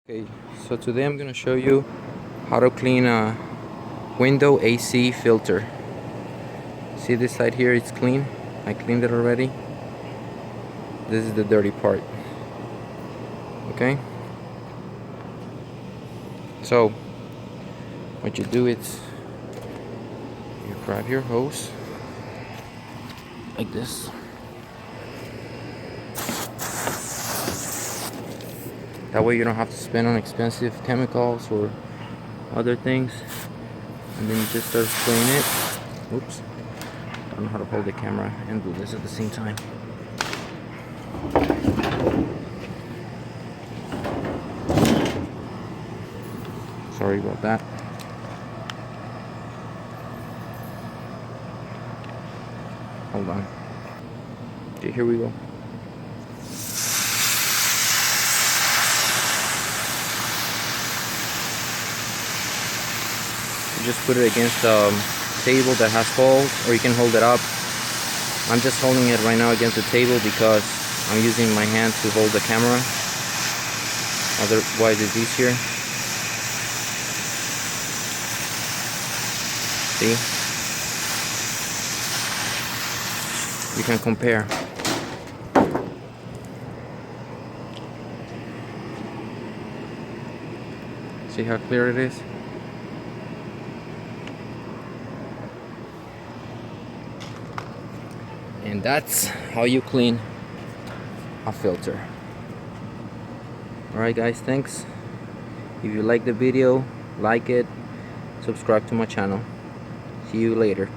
Okay, so today I'm gonna show you how to clean a window AC filter. See this side here, it's clean. I cleaned it already. This is the dirty part. Okay? So what you do is you grab your hose like this. That way you don't have to spend on expensive chemicals or other things. And then you just start spraying it. Oops. I don't know how to hold the camera and do this at the same time. Sorry about that. Hold on. Okay, here we go. You just put it against a table that has holes, or you can hold it up. I'm just holding it right now against the table because I'm using my hand to hold the camera. Otherwise it's easier. See? You can compare. See how clear it is? And that's how you clean a filter. Alright guys, thanks. If you like the video, like it, subscribe to my channel. See you later.